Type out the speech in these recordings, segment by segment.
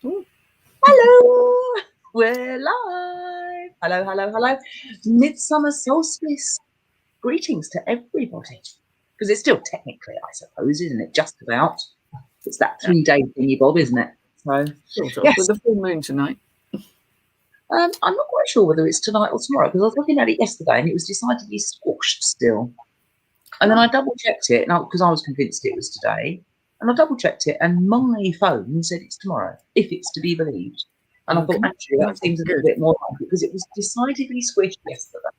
Hello, we're live. Hello. Midsummer solstice. Greetings to everybody. Because it's still technically, I suppose, isn't it? Just about. It's that 3-day thingy bob, isn't it? So, yes. With the full moon tonight. I'm not quite sure whether it's tonight or tomorrow, because I was looking at it yesterday and it was decidedly squashed still. And then I double-checked it, because I was convinced it was today. And I double-checked it, and my phone said it's tomorrow, if it's to be believed. And I thought, actually, that seems a little bit more like it, because it was decidedly squished yesterday.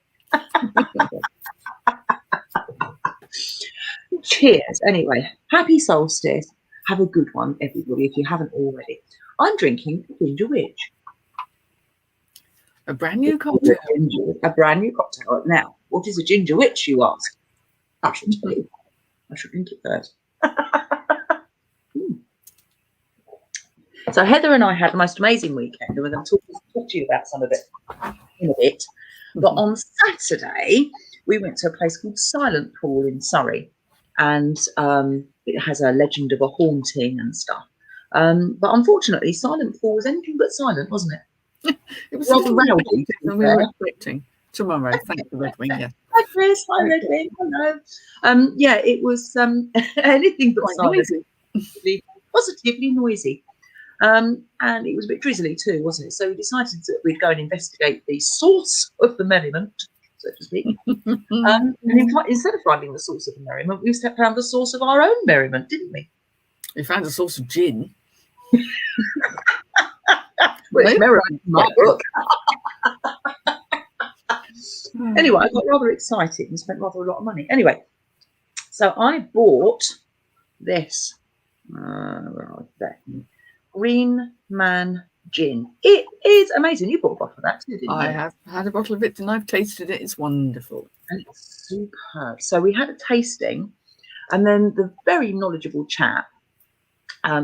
Cheers. Anyway, happy solstice. Have a good one, everybody, if you haven't already. I'm drinking a Ginger Witch. A brand new cocktail. A brand new cocktail. Now, what is a Ginger Witch, you ask? I should tell you. I should drink it first. So Heather and I had the most amazing weekend, and we're going to talk to you about some of it in a bit. But on Saturday, we went to a place called Silent Pool in Surrey, and it has a legend of a haunting and stuff. But unfortunately, Silent Pool was anything but silent, wasn't it? It was rather rowdy than we were expecting. Tomorrow, thank you, Redwing. Yeah. Hi, Chris. Hi, Redwing. Hello. Yeah, it was anything but silent. Positively noisy. And it was a bit drizzly too, wasn't it? So we decided that we'd go and investigate the source of the merriment, so to speak. And instead of finding the source of the merriment, we found the source of our own merriment, didn't we? We found the source of gin. Well, it's merriment in my book. Anyway, I got rather excited and spent rather a lot of money. Anyway, so I bought this. Green Man gin. It is amazing. You bought a bottle of that too, didn't you? I have had a bottle of it and I've tasted it. It's wonderful. And it's superb. So we had a tasting, and then the very knowledgeable chap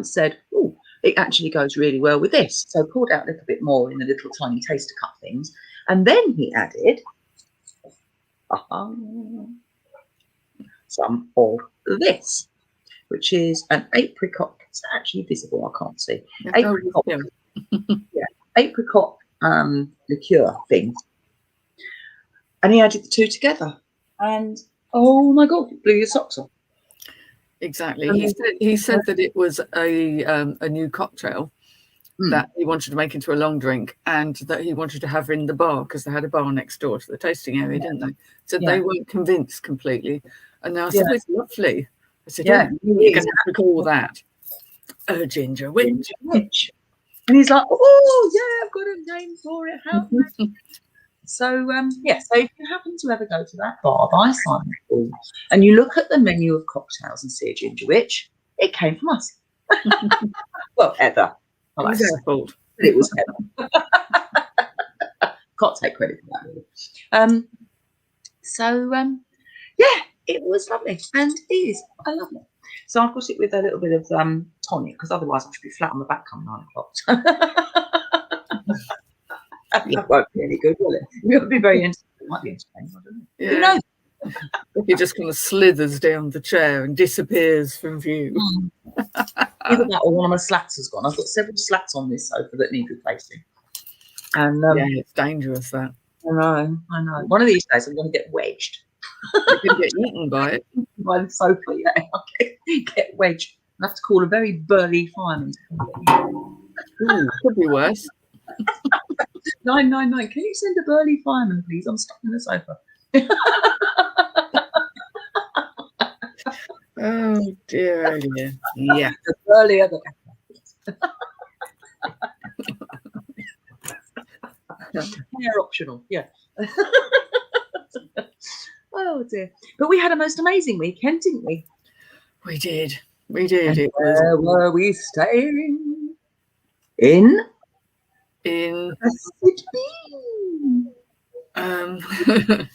said, oh, it actually goes really well with this. So poured out a little bit more in the little tiny taster cup things. And then he added some of this, which is an apricot. It's actually visible, I can't see. Apricot, apricot liqueur thing. And he added the two together. And oh my God, it blew your socks off. Exactly. He said that it was a new cocktail that he wanted to make into a long drink, and that he wanted to have in the bar, because they had a bar next door to the tasting area, didn't they? So they weren't convinced completely. And now I said, it's lovely. I said, you're going to have to call that a Ginger Witch. And he's like, oh, yeah, I've got a name for it. How So, so if you happen to ever go to that bar by Silent Pool and you look at the menu of cocktails and see a Ginger Witch, it came from us. Well, Heather. It was their fault. It was Heather. Can't take credit for that, really. It was lovely, and it is. I love it. So I've got it with a little bit of tonic, because otherwise I should be flat on the back come 9 o'clock. That won't be any good, will it? It would be very entertaining. It might be entertaining, I don't know. Yeah. Who knows? He just kind of slithers down the chair and disappears from view. Either that or one of my slats has gone. I've got several slats on this sofa that need replacing. And it's dangerous, that. I know. One of these days I'm going to get wedged. You can get eaten by it. By the sofa, yeah. I'll get wedged. I have to call a very burly fireman. Could be worse. 999. Can you send a burly fireman, please? I'm stuck in the sofa. Oh dear. Yeah. The burlier the better. Hair optional, yeah. Oh dear. But we had a most amazing weekend, didn't we? We did. Where were we staying? In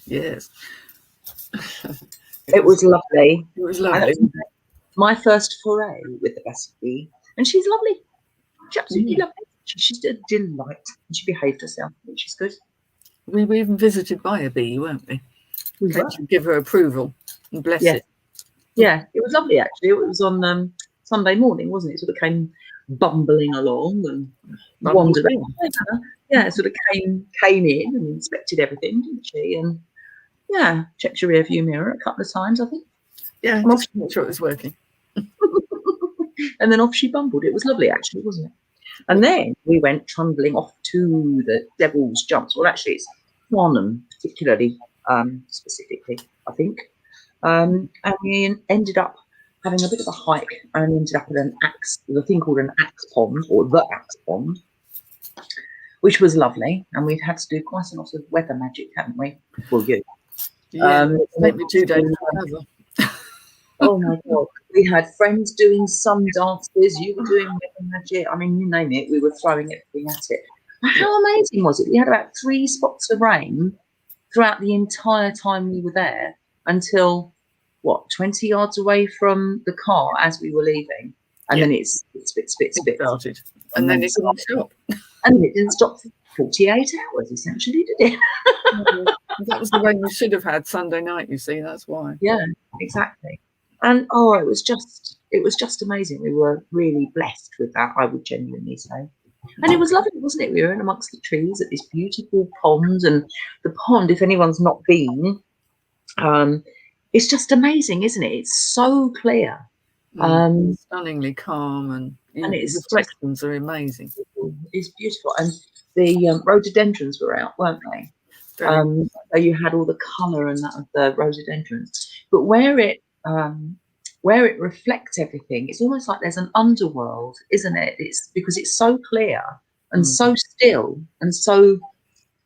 yes. It was lovely. It was lovely. My first foray with the best bee, and she's lovely. She's absolutely lovely. She's a delight, and she behaved herself, which is good. We were even visited by a bee, weren't we? We had to give her approval and bless it. Yeah, it was lovely actually. It was on Sunday morning, wasn't it? So it came bumbling along and wandered around. Yeah, sort of came in and inspected everything, didn't she? And yeah, checked your rear view mirror a couple of times, I think. Yeah, just to make sure it was working. And then off she bumbled. It was lovely, actually, wasn't it? And then we went trundling off to the Devil's Jumps. Well, actually, it's Farnham, particularly specifically, I think. And we ended up having a bit of a hike and ended up at a thing called an axe pond, or the axe pond, which was lovely. And we've had to do quite a lot of weather magic, haven't we? Well, you. Yeah, maybe 2 days to Oh my God. We had friends doing sun dances, you were doing weather magic. I mean, you name it, we were throwing everything at it. How amazing was it? We had about 3 spots of rain throughout the entire time we were there until, 20 yards away from the car as we were leaving. And then it spit. started. And then it didn't stop. And it didn't stop for 48 hours, essentially, did it? That was the rain we should have had Sunday night, you see, that's why. Yeah, exactly. And it was just amazing. We were really blessed with that, I would genuinely say. And it was lovely, wasn't it? We were in amongst the trees at this beautiful pond, and the pond, if anyone's not been, it's just amazing, isn't it? It's so clear. Stunningly calm, and its reflections are amazing. It's beautiful. And the rhododendrons were out, weren't they? So you had all the colour and that of the rhododendrons. But where it reflects everything, it's almost like there's an underworld, isn't it? It's because it's so clear and so still and so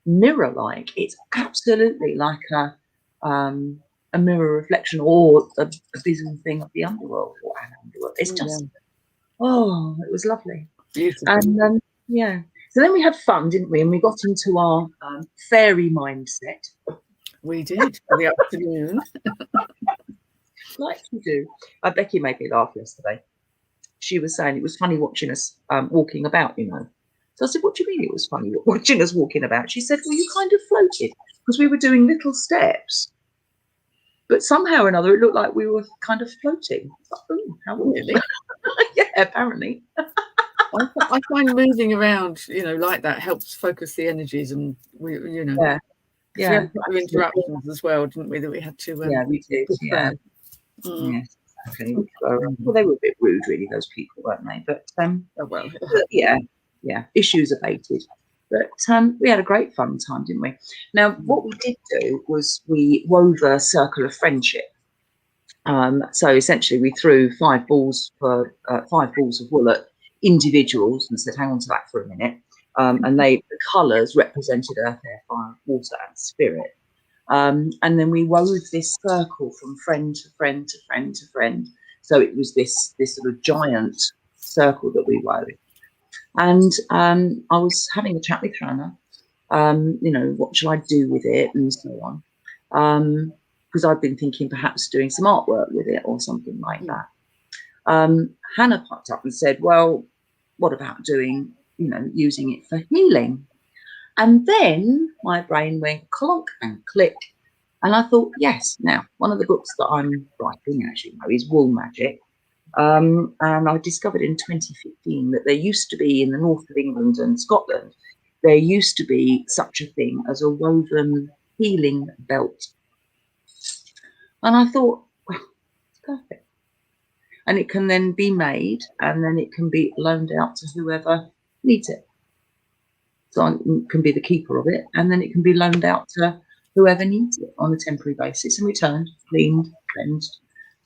mirror-like. It's absolutely like a mirror reflection or a visual thing of the underworld or an underworld. It's just, it was lovely. Beautiful. And so then we had fun, didn't we? And we got into our fairy mindset. We did for the afternoon. Like you do. Becky made me laugh yesterday. She was saying it was funny watching us walking about, you know. So I said, what do you mean it was funny watching us walking about? She said, well, you kind of floated because we were doing little steps. But somehow or another, it looked like we were kind of floating. Like, oh, how really? Yeah, apparently. I find moving around, like that helps focus the energies, and we had a couple of interruptions as well, didn't we? That we had to. We did. Yeah. Yes, exactly. Well, they were a bit rude, really, those people, weren't they? But issues abated. But we had a great fun time, didn't we? Now, what we did do was we wove a circle of friendship. So essentially, we threw 5 balls of wool at individuals and said, hang on to that for a minute. And the colours represented earth, air, fire, water, and spirit. And then we wove this circle from friend to friend to friend to friend. So it was this sort of giant circle that we wove. And I was having a chat with Hannah, what shall I do with it and so on. Because I'd been thinking perhaps doing some artwork with it or something like that. Hannah popped up and said, well, what about doing, using it for healing? And then my brain went clonk and click. And I thought, yes, now, one of the books that I'm writing actually is Wool Magic. And I discovered in 2015 that there used to be in the north of England and Scotland, there used to be such a thing as a woven healing belt. And I thought, well, it's perfect. And it can then be made and then it can be loaned out to whoever needs it. So I can be the keeper of it, and then it can be loaned out to whoever needs it on a temporary basis and returned, cleaned, cleansed,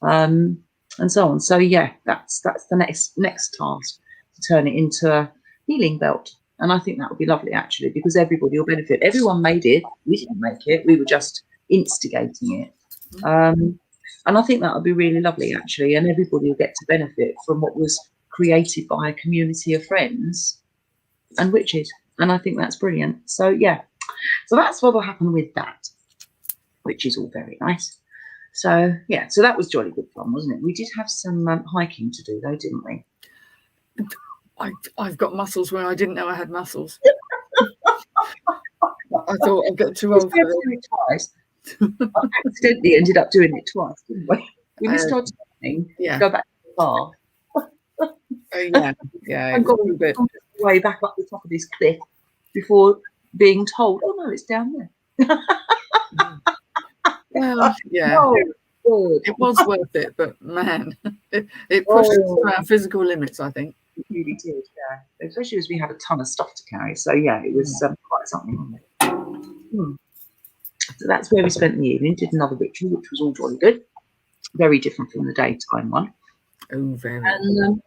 and so on. So yeah, that's the next task, to turn it into a healing belt. And I think that would be lovely, actually, because everybody will benefit. Everyone made it. We didn't make it. We were just instigating it. And I think that would be really lovely, actually. And everybody will get to benefit from what was created by a community of friends and witches. And I think that's brilliant. So, yeah. So that's what will happen with that, which is all very nice. So, yeah. So that was jolly good fun, wasn't it? We did have some hiking to do, though, didn't we? I've got muscles where I didn't know I had muscles. I thought I'd get too old for it twice. I accidentally ended up doing it twice, didn't we? We missed our timing. Yeah. Go back to the bar. Yeah, Yeah, I got way back up the top of this cliff before being told, "Oh no, it's down there." Well, yeah, it was worth it, but man, it pushed us to our physical limits, I think. It really did, yeah. Especially as we had a ton of stuff to carry. So yeah, it was quite something, wasn't it? So that's where we spent the evening. Did another ritual, which was all jolly good. Very different from the daytime one. Oh, very. And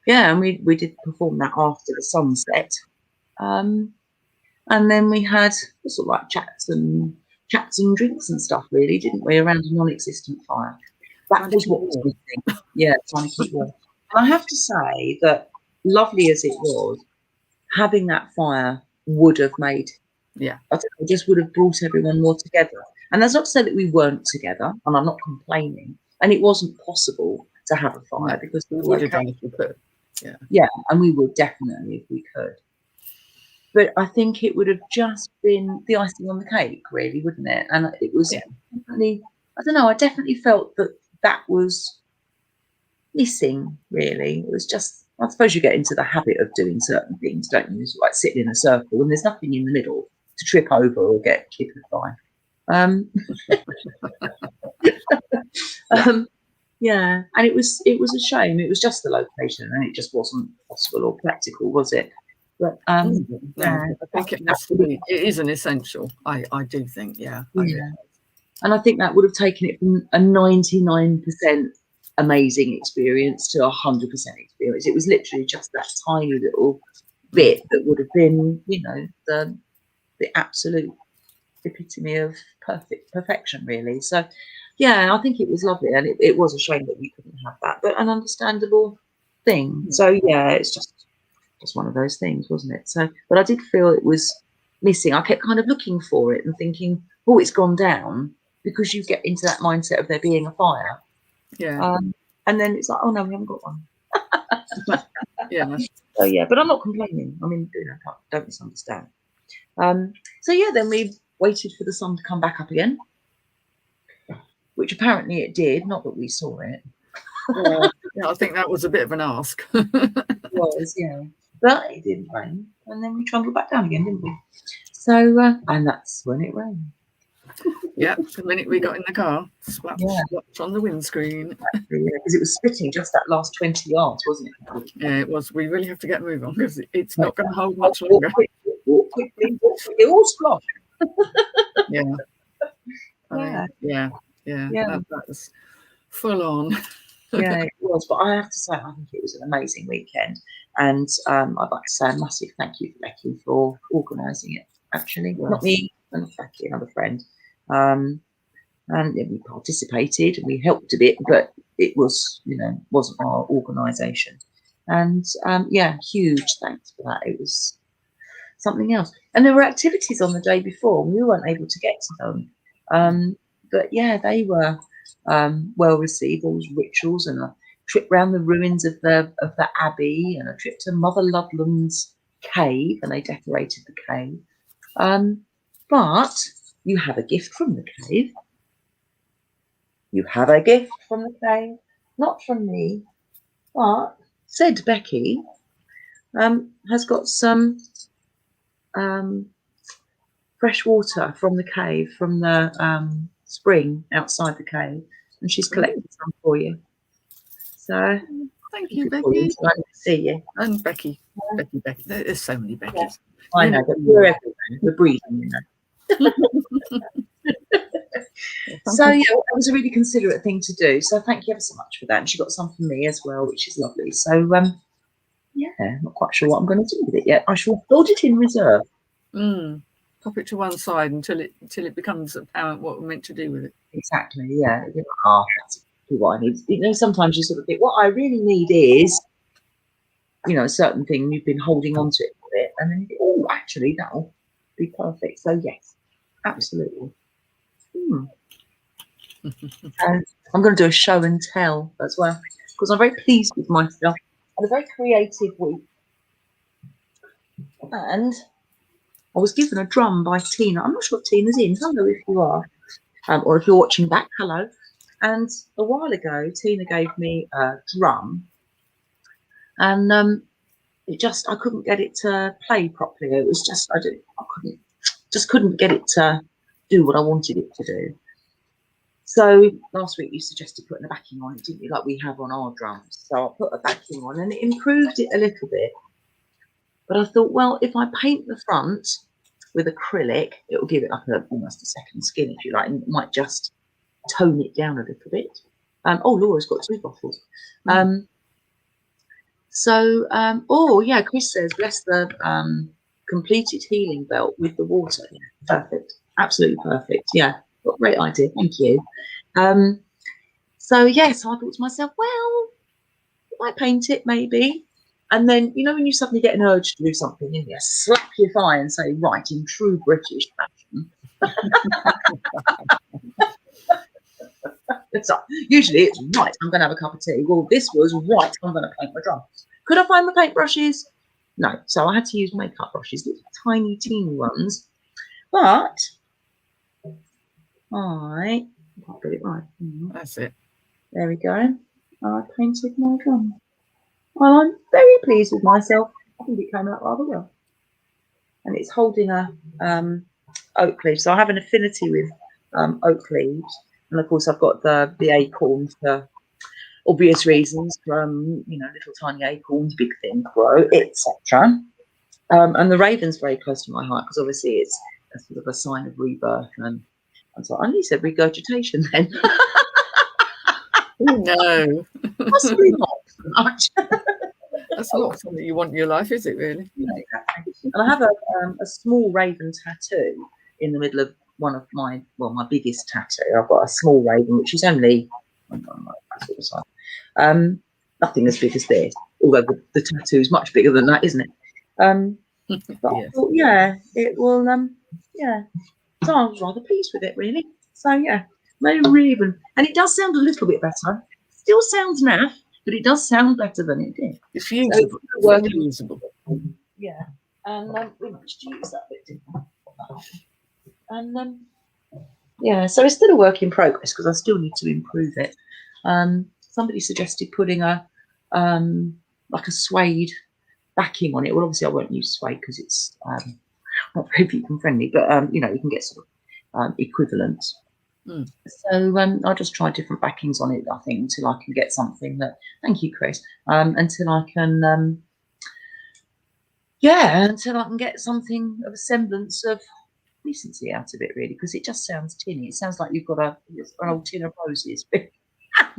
and we did perform that after the sunset. And then we had sort of like chats and drinks and stuff, really, didn't we, around a non-existent fire. That was what was missing. Yeah, trying to keep warm. And I have to say that, lovely as it was, having that fire would have made, it just would have brought everyone more together. And that's not to say that we weren't together, and I'm not complaining. And it wasn't possible to have a fire because we would have done if we could. Yeah, and we would definitely if we could. But I think it would have just been the icing on the cake, really, wouldn't it? And it was definitely, I don't know, I definitely felt that was missing, really. It was just, I suppose you get into the habit of doing certain things, don't you? It's like sitting in a circle and there's nothing in the middle to trip over or get kidnapped by. Yeah, and it was a shame. It was just the location, and it just wasn't possible or practical, was it? But I think it has to be. It is an essential. I do think, and I think that would have taken it from a 99% amazing experience to 100% experience. It was literally just that tiny little bit that would have been, the absolute epitome of perfection, really. So, I think it was lovely, and it was a shame that we couldn't have that, but an understandable thing. So, it's just one of those things, wasn't it? So, but I did feel it was missing. I kept kind of looking for it and thinking, oh, it's gone down, because you get into that mindset of there being a fire. Yeah. And then it's like, oh no, we haven't got one. Yeah. So but I'm not complaining. I mean, don't misunderstand. So then we waited for the sun to come back up again, which apparently it did. Not that we saw it. I think that was a bit of an ask. It was, but it didn't rain, and then we trundled back down again, didn't we? So, and that's when it rained. The minute we got in the car, slapped on the windscreen. Because it was spitting just that last 20 yards, wasn't it? Yeah, it was. We really have to get moving on because it's not going to hold much longer. Walk quickly. It all splashed. That was full on. It was. But I have to say, I think it was an amazing weekend. And I'd like to say a massive thank you to Becky for organising it, actually. Not me, and Becky, another friend. And we participated and we helped a bit, but it was, wasn't our organisation. And huge thanks for that. It was something else. And there were activities on the day before. We weren't able to get to them. But they were well received. All those rituals and a trip round the ruins of the abbey, and a trip to Mother Ludlam's cave, and they decorated the cave. But you have a gift from the cave. You have a gift from the cave, not from me, but said Becky has got some fresh water from the cave, from the spring outside the cave, and she's collected some for you. So thank you, Becky. Nice to see you. And Becky. Becky. There's so many Beckys. I know, but we're everywhere. We're breathing, So it was a really considerate thing to do. So thank you ever so much for that. And she got some for me as well, which is lovely. So not quite sure what I'm going to do with it yet. I shall hold it in reserve. Pop it to one side until it becomes apparent what we're meant to do with it. Exactly. Yeah. That's what I need. Sometimes you sort of think, what I really need is, a certain thing. You've been holding on to it for a bit, and then you think, oh, actually, that'll be perfect. So yes, absolutely. And I'm going to do a show and tell as well, because I'm very pleased with myself. I had a very creative week, and I was given a drum by Tina. I'm not sure if Tina's in. Hello, if you are, or if you're watching back, hello. And a while ago, Tina gave me a drum, and I couldn't get it to play properly. It was just, I couldn't get it to do what I wanted it to do. So last week you suggested putting a backing on it, didn't you, like we have on our drums? So I put a backing on and it improved it a little bit. But I thought, well, if I paint the front with acrylic, it will give it like almost a second skin, if you like, and it might just tone it down a little bit. Laura's got 2 bottles. Oh yeah, Chris says, bless the completed healing belt with the water. Yeah, perfect, absolutely perfect. Yeah, what a great idea. Thank you. So yes, I thought to myself, well, if I paint it, maybe. And then, you know, when you suddenly get an urge to do something, and you slap your thigh and say, right, in true British fashion. Usually it's right, I'm going to have a cup of tea. Well, this was right, I'm going to paint my drum. Could I find the paintbrushes? No. So I had to use makeup brushes, little tiny, teeny ones. But I can't get it right. That's it. There we go. I painted my drum. Well, I'm very pleased with myself. I think it came out rather well. And it's holding a oak leaf. So I have an affinity with oak leaves. And of course, I've got the acorn for obvious reasons, from, you know, little tiny acorns, big things grow, etc. And the raven's very close to my heart because obviously it's a sort of a sign of rebirth. And so I only said regurgitation then. No. Possibly not so much. That's not something you want in your life, is it, really? Yeah, exactly. And I have a small raven tattoo in the middle of one of my biggest tattoo. I've got a small raven, which is only nothing as big as this, although the tattoo is much bigger than that, isn't it? But yes. I thought, yeah, it will. So I was rather pleased with it, really. So yeah, no raven, and it does sound a little bit better. Still sounds naff, but it does sound better than it did. It's usable. So it's usable. Yeah, and we managed to use that bit, didn't we? And yeah, so it's still a work in progress because I still need to improve it. Somebody suggested putting a like a suede backing on it. Well, obviously I won't use suede because it's not very vegan friendly, but you know, you can get sort of equivalents. So I'll just try different backings on it, I think, until I can get something that, thank you, Chris, until I can until I can get something of a semblance of decency out of it, really, because it just sounds tinny. It sounds like you've got an old tin of roses.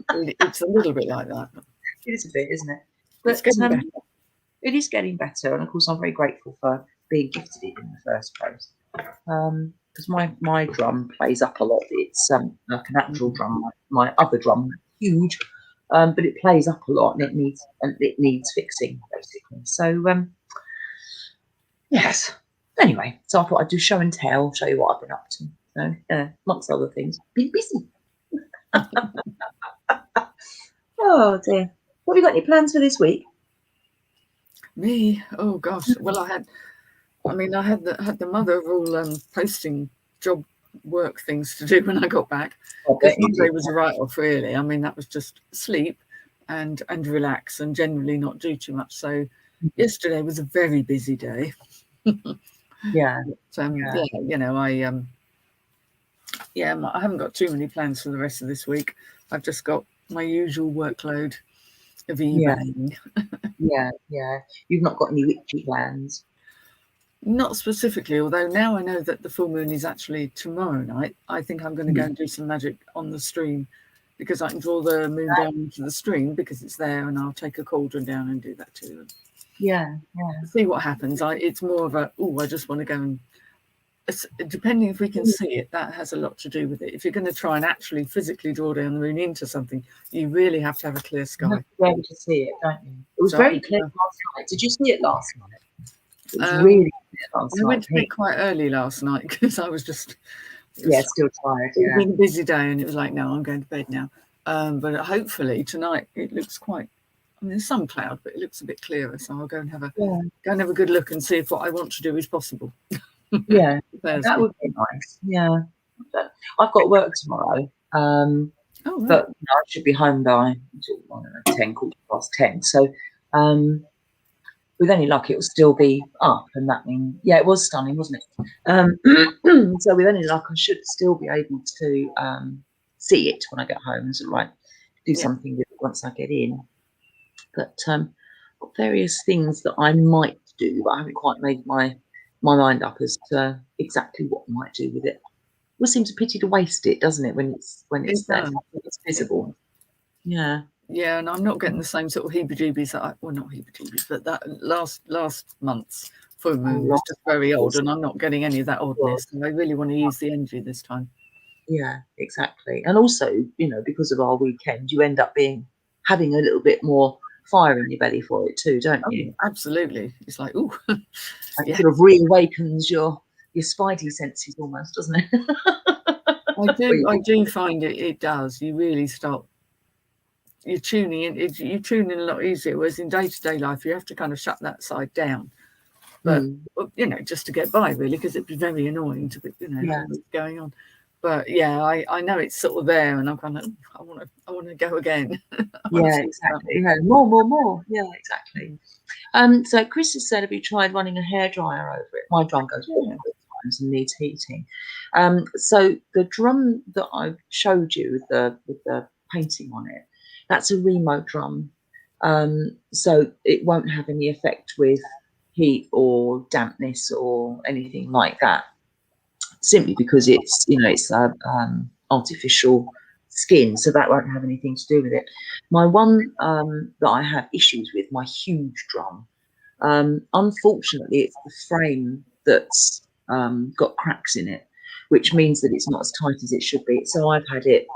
It's a little bit like that. It is a bit, isn't it? But it is getting better, and of course I'm very grateful for being gifted it in the first place. Because my drum plays up a lot. It's like a natural drum. My other drum, huge, but it plays up a lot, and it needs fixing, basically. So yes. Anyway, so I thought I'd do show and tell, show you what I've been up to. So amongst other things, been busy. Oh dear. What have you got any plans for this week? Me? Oh gosh. Well, I had the mother of all posting job work things to do when I got back. Monday was a write-off, really. I mean, that was just sleep and relax and generally not do too much. So yesterday was a very busy day. Yeah. You know, I haven't got too many plans for the rest of this week. I've just got my usual workload of emailing. Yeah. You've not got any witchy plans? Not specifically, although now I know that the full moon is actually tomorrow night. I think I'm going to go and do some magic on the stream, because I can draw the moon down into the stream because it's there, and I'll take a cauldron down and do that too. Yeah. See what happens. It's more of a, I just want to go and, depending if we can see it, that has a lot to do with it. If you're going to try and actually physically draw down the moon into something, you really have to have a clear sky. You have to be able to see it, don't you? It was very clear last night. Did you see it last night? It was really clear last night. I went to bed quite early last night because I was just... still tired. It's been a busy day, and it was like, no, I'm going to bed now. But hopefully tonight it looks quite... I mean, there's some cloud, but it looks a bit clearer. So I'll go and have a good look and see if what I want to do is possible. Yeah, that would be nice. Yeah, I've got work tomorrow, but I should be home by 10, 10:10. So with any luck, it will still be up, and that means, yeah, it was stunning, wasn't it? So with any luck, I should still be able to see it when I get home. Is it right? Do something with it once I get in. But got various things that I might do, but I haven't quite made my mind up as to exactly what I might do with it. It seems a pity to waste it, doesn't it? When it's there, it's visible. Yeah. Yeah, and I'm not getting the same sort of heebie-jeebies that not heebie-jeebies, but that last month's full moon was just very old, and I'm not getting any of that oddness. And I really want to use the energy this time. Yeah, exactly. And also, because of our weekend, you end up having a little bit more fire in your belly for it too, don't you? Absolutely. It's like, ooh. It sort of reawakens your spidey senses almost, doesn't it? I do find it does. You really start. You're tuning in. You tune in a lot easier. Whereas in day-to-day life, you have to kind of shut that side down. But just to get by, really, because it'd be very annoying to be, what's going on. But yeah, I know it's sort of there, and I'm kind of, I want to go again. Yeah, exactly. More. Yeah, exactly. So Chris has said, have you tried running a hairdryer over it? My drum goes all the times and needs heating. So the drum that I showed you with the painting on it, that's a remote drum. So it won't have any effect with heat or dampness or anything like that. Simply because it's artificial skin, so that won't have anything to do with it. My one that I have issues with, my huge drum, unfortunately, it's the frame that's got cracks in it, which means that it's not as tight as it should be. So I've had it,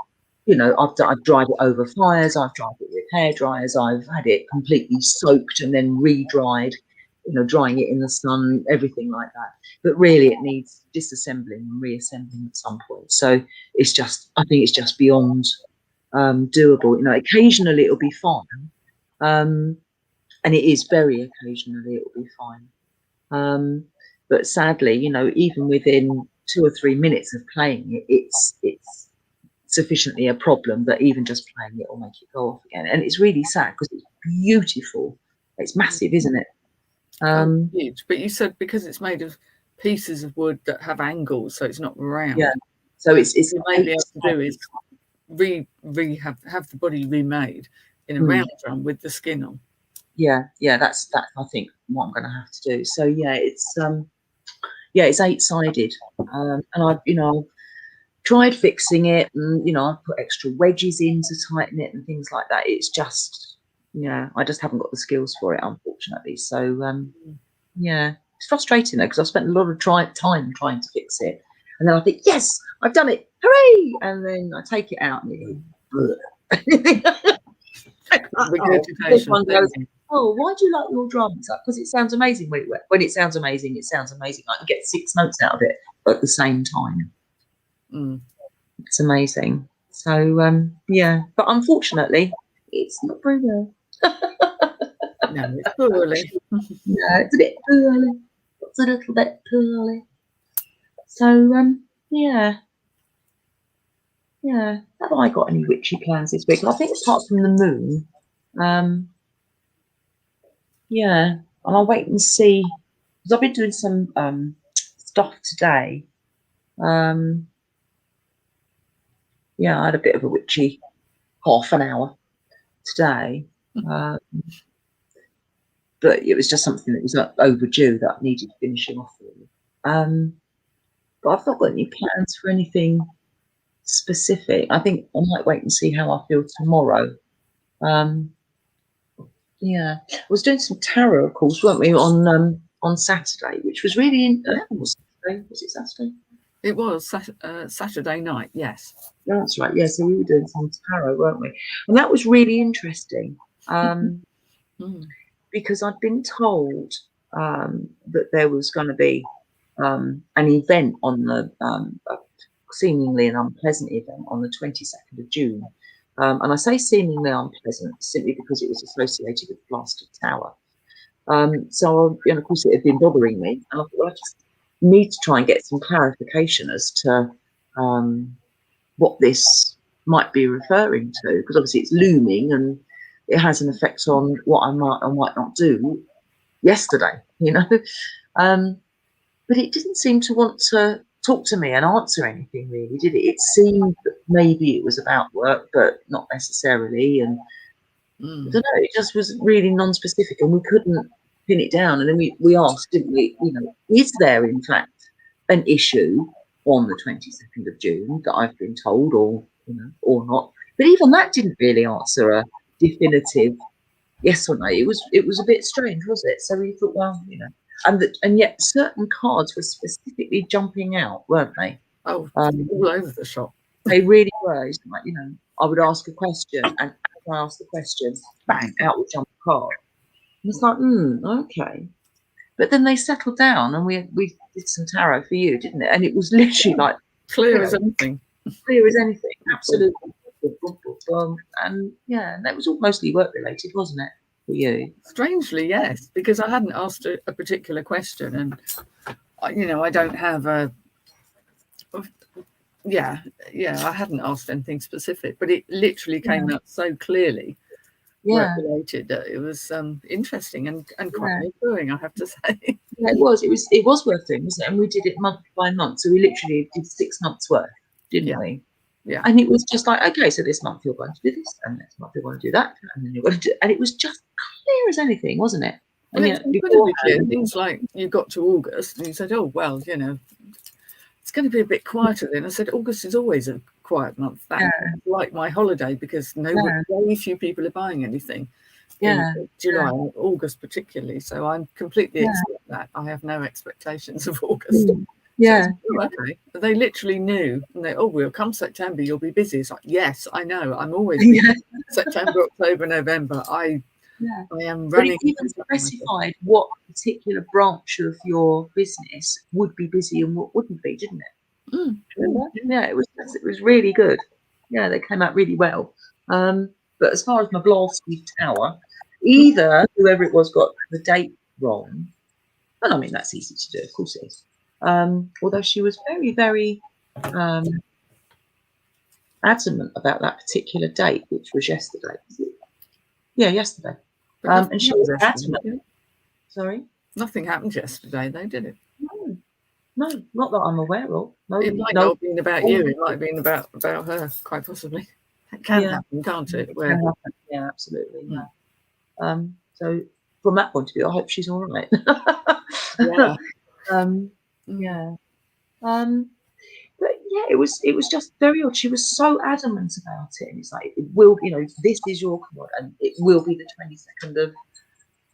I've dried it over fires, I've dried it with hair dryers, I've had it completely soaked and then re-dried, drying it in the sun, everything like that. But really, it needs disassembling and reassembling at some point. So I think it's just beyond doable. Occasionally it'll be fine, and it is very occasionally it'll be fine. But sadly, even within 2 or 3 minutes of playing it, it's sufficiently a problem that even just playing it will make it go off again. And it's really sad because it's beautiful. It's massive, isn't it? Huge. But you said because it's made of pieces of wood that have angles, so it's not round. Yeah. So it's what you have to do is have the body remade in a round drum with the skin on. Yeah, that's I think what I'm going to have to do. So yeah, it's 8-sided, and I've tried fixing it, and I've put extra wedges in to tighten it and things like that. It's just I just haven't got the skills for it, unfortunately. So it's frustrating though, because I've spent a lot of time trying to fix it, and then I think, yes, I've done it, hooray! And then I take it out and everyone goes, oh, why do you like your drums? Because it sounds amazing. When it sounds amazing, it sounds amazing. I can get 6 notes out of it at the same time. It's amazing. So but unfortunately, it's not very well. No, it's poorly. Yeah, it's a bit poorly. It's a little bit poorly. So have I got any witchy plans this week? I think apart from the moon, and I'll wait and see, because I've been doing some stuff today. I had a bit of a witchy half an hour today, but it was just something that was overdue that I needed finishing off with. But I've not got any plans for anything specific. I think I might wait and see how I feel tomorrow. I was doing some tarot, of course, weren't we, on Saturday, which was really was it Saturday? It was Saturday night, yes. That's right, yeah. So we were doing some tarot, weren't we? And that was really interesting, because I'd been told that there was going to be an event on the seemingly an unpleasant event on the 22nd of June. And I say seemingly unpleasant simply because it was associated with the blasted tower. So, of course, it had been bothering me. And I thought, well, I just need to try and get some clarification as to what this might be referring to, because obviously it's looming and it has an effect on what I might or might not do yesterday, but it didn't seem to want to talk to me and answer anything really, did it? It seemed that maybe it was about work, but not necessarily. And I don't know, it just was really non-specific, and we couldn't pin it down. And then we asked, didn't we? Is there in fact an issue on the 22nd of June that I've been told, or not? But even that didn't really answer a definitive yes or no. It was a bit strange, was it? So we thought, well, and yet certain cards were specifically jumping out, weren't they? Oh, all over the shop. They really were. It's like, I would ask a question, and as I asked the question, bang, out would jump a card. And it's like, okay. But then they settled down, and we did some tarot for you, didn't it? And it was literally like clear as anything. Clear as anything, absolutely. And that was all mostly work related, wasn't it, for you? Strangely, yes, because I hadn't asked a particular question, and I don't have a. I hadn't asked anything specific, but it literally came out so clearly. Work related that it was interesting and quite reassuring, I have to say. Yeah, it was worth doing, wasn't it? And we did it month by month, so we literally did 6 months worth, didn't we? Yeah. And it was just like, okay, so this month you're going to do this, and next month you're going to do that, and then you're going to do, and it was just clear as anything, wasn't it? And incredibly clear. Things like you got to August and you said, oh well, it's going to be a bit quieter then. I said August is always a quiet month. That's like my holiday, because very few people are buying anything in July and August particularly. So I'm completely accept that. I have no expectations of August. Okay. They literally knew, and we'll come September, you'll be busy. It's like, yes, I know, I'm always busy. September, October, November. I am running. But it even specified what particular branch of your business would be busy and what wouldn't be, didn't it? Remember? Yeah, it was really good. Yeah, they came out really well. But as far as my blasted tower, either whoever it was got the date wrong, and I mean that's easy to do, of course it is. Although she was very, very adamant about that particular date, which was yesterday. Yeah, yesterday. And she was adamant. Sorry? Nothing happened yesterday, though, did it? No, not that I'm aware of. No, it might not have been about you. It might have been about her, quite possibly. It can happen, can't it? Yeah, absolutely. Yeah. So from that point of view, I hope she's all right. But it was just very odd. She was so adamant about it, and it's like, it will, this is your card, and it will be the 22nd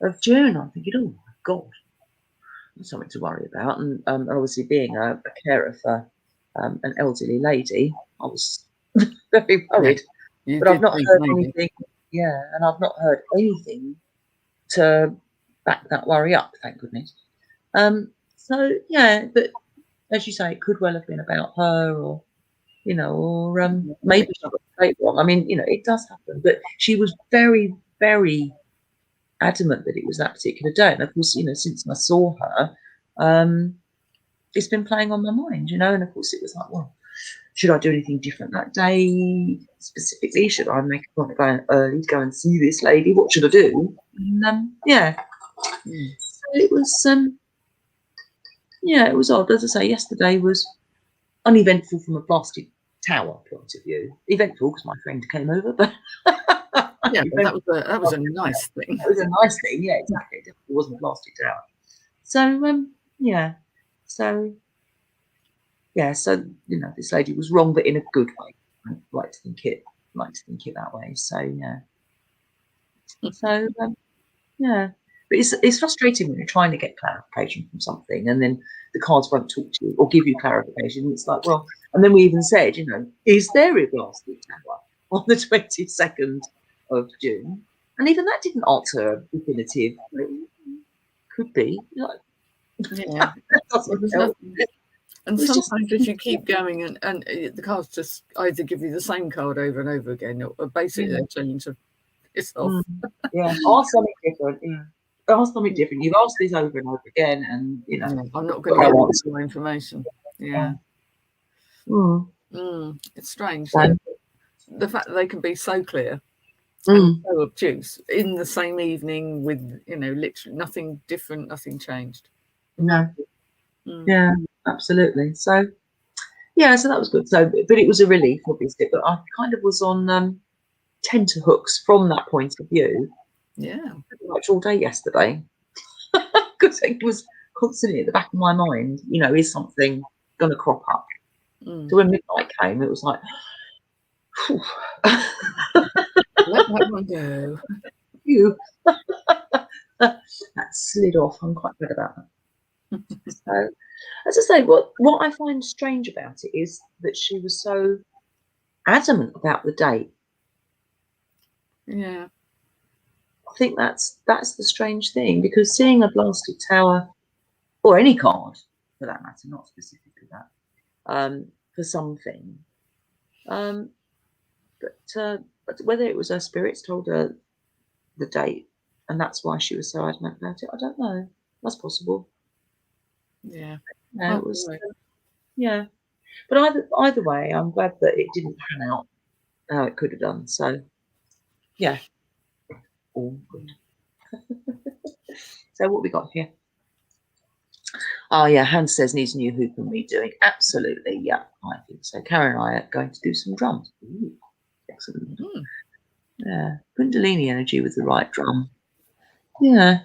of June. I'm thinking, oh my God, that's something to worry about. And obviously, being a carer for an elderly lady, I was very worried. But I've not heard anything. Yeah, and I've not heard anything to back that worry up. Thank goodness. So but as you say, it could well have been about her, or maybe she got the date wrong. I mean, it does happen. But she was very, very adamant that it was that particular day. And of course, since I saw her, it's been playing on my mind, and of course it was like, well, should I do anything different that day specifically? Should I make a point of going early to go and see this lady? What should I do? And so it was it was odd. As I say, yesterday was uneventful from a blasted tower point of view. Eventful because my friend came over, but that was a nice thing. It was a nice thing, yeah, exactly. It wasn't a blasted tower. So this lady was wrong, but in a good way. I like to think it that way. But it's frustrating when you're trying to get clarification from something, and then the cards won't talk to you or give you clarification. It's like, well, and then we even said, is there a blasted tower on the 22nd of June? And even that didn't answer a definitive. Could be. And sometimes if you keep going and the cards just either give you the same card over and over again, or basically they turn into piss off. Ask something different. Ask something different. You've asked this over and over again, and I'm not going to get more information. It's strange. The fact that they can be so clear and so obtuse in the same evening with, literally nothing different, nothing changed. No. Yeah, absolutely. So, yeah, so that was good. So, but it was a relief, obviously. But I kind of was on tenterhooks from that point of view. Yeah, pretty much all day yesterday, because it was constantly at the back of my mind. Is something going to crop up? So when midnight came, it was like, let that one go. Phew. That slid off. I'm quite good about that. So, as I say, what I find strange about it is that she was so adamant about the date. Yeah, I think that's the strange thing, because seeing a blasted tower, or any card for that matter, not specifically that, for something, but whether it was her spirits told her the date, and that's why she was so adamant about it, I don't know. That's possible. Yeah. No, it was. Yeah, but either way, I'm glad that it didn't pan out how it could have done. So, yeah, all good. So what we got here? Oh yeah, Hans says needs a new hoop and redoing. Absolutely, yeah, I think so. Karen and I are going to do some drums. Ooh, excellent. Yeah, Kundalini energy with the right drum. Yeah,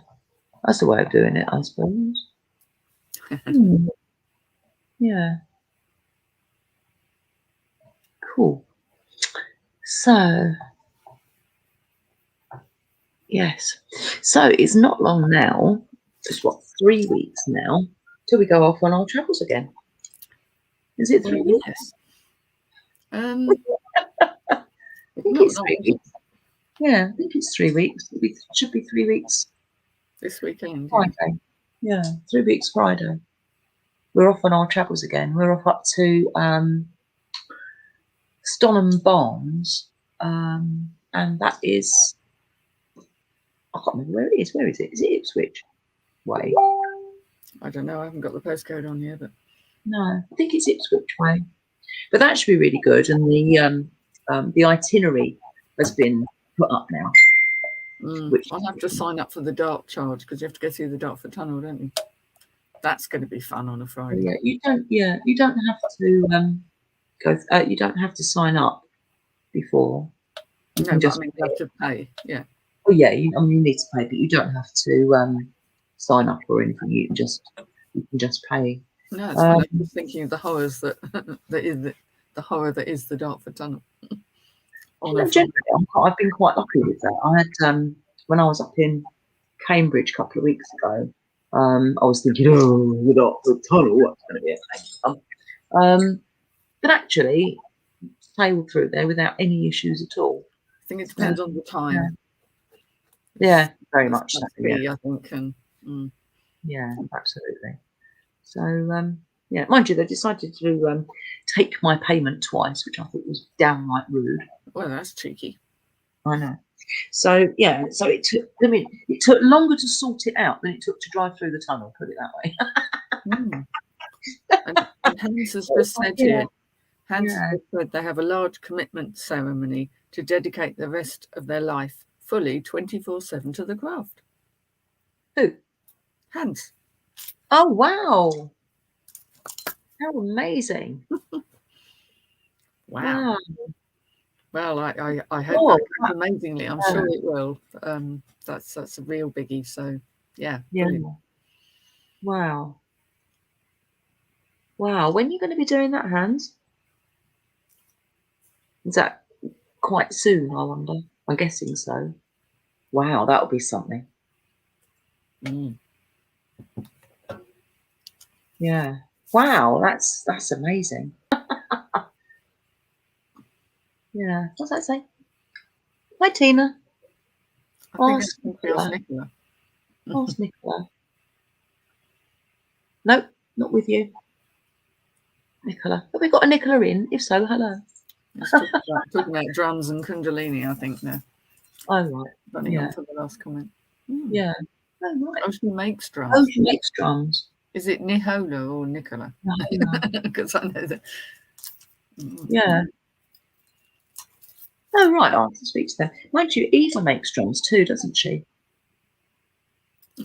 that's the way of doing it, I suppose. Yeah. Cool. So, yes. So it's not long now. It's 3 weeks now till we go off on our travels again. Is it 3 weeks? Yes. I think it's 3 weeks. Yeah, I think it's 3 weeks. It should be 3 weeks. This weekend. Friday. Yeah, 3 weeks Friday. We're off on our travels again. We're off up to Stonham Barnes, and that is, I can't remember where it is. Where is it? Is it Ipswich way? I don't know. I haven't got the postcode on here, but no, I think it's Ipswich way. But that should be really good, and the itinerary has been put up now. Which I'll have to sign up for the dark charge, because you have to go through the Dartford Tunnel, don't you? That's going to be fun on a Friday. Yeah, you don't have to go. You don't have to sign up before. You have to pay. Yeah. Oh yeah, you need to pay, but you don't have to sign up or anything. You can just pay. No, it's fine. I'm just thinking of the horrors that the horror that is the Dartford Tunnel. Generally, I've been quite lucky with that. I had when I was up in Cambridge a couple of weeks ago. I was thinking, the Dartford Tunnel, what's going to be a pain. But actually, sailed through there without any issues at all. I think it depends on the time. Yeah, very much so. I think. Yeah, absolutely. So, yeah, mind you, they decided to take my payment twice, which I thought was downright rude. Well, that's cheeky. I know. So yeah, so it took longer to sort it out than it took to drive through the tunnel. Put it that way. And Hans has just said here, Hans has said they have a large commitment ceremony to dedicate the rest of their life fully 24/7 to the craft. Who? Hans. Oh wow! How amazing! Wow. Well, I hope that goes amazingly. I'm sure it will. That's a real biggie. So yeah. Brilliant. Wow. Wow. When are you going to be doing that, Hans? Is that quite soon, I wonder? I'm guessing so. Wow, that'll be something. Yeah. Wow, that's amazing. Yeah. What's that say? Hi, Tina. Ask Nicola. Ask Nicola. Nope, not with you. Nicola. Have we got a Nicola in? If so, hello. Talking about drums and Kundalini, I think now. Oh, right. Running on for the last comment. Yeah. Oh, right. Oh, she makes drums. Oh, she makes drums. Is it Nihola or Nicola? Because I know that. Yeah. Oh, right. I'll have to speak to them. Mind you, Eva makes drums too, doesn't she?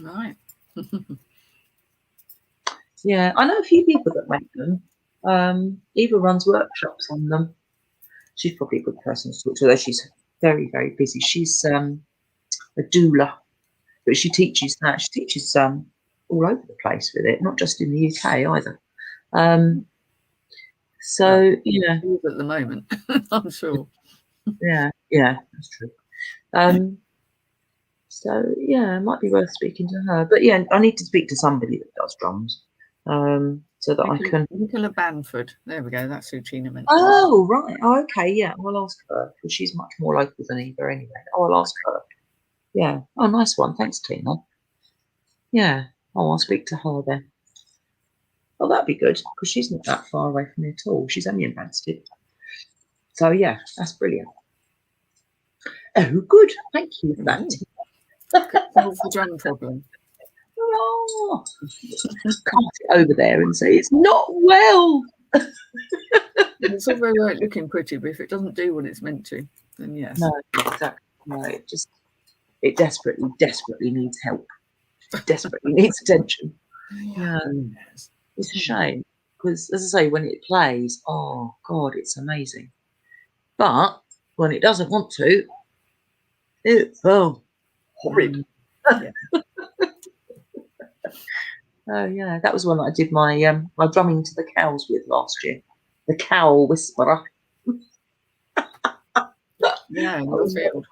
Right. Yeah, I know a few people that make them. Eva runs workshops on them. She's probably a good person to talk to, though she's very, very busy. She's a doula, but she teaches that. She teaches all over the place with it, not just in the UK either. So, yeah. At the moment, I'm sure. Yeah, that's true. So, yeah, it might be worth speaking to her. But, yeah, I need to speak to somebody that does drums so that I can... Nicola Banford. There we go. That's who Tina mentioned. Oh, right. Oh, okay, yeah. I'll ask her, because she's much more local than Eva anyway. I'll ask her. Yeah. Oh, nice one. Thanks, Tina. Yeah. Oh, I'll speak to her then. Oh, that'd be good, because she's not that far away from me at all. She's only in Banstead. So, yeah, that's brilliant. Oh, good. Thank you for that. What's the drum problem? Oh, can't get over there and say it's not well. It's all very right looking pretty, but if it doesn't do what it's meant to, then yes. No, exactly. No, it desperately needs help. Desperately needs attention. Yeah, it's a shame because, as I say, when it plays, oh God, it's amazing. But when it doesn't want to, it's horrid. Oh yeah, that was one that I did my my drumming to the cows with last year. The Cow Whisperer. Yeah, in your field.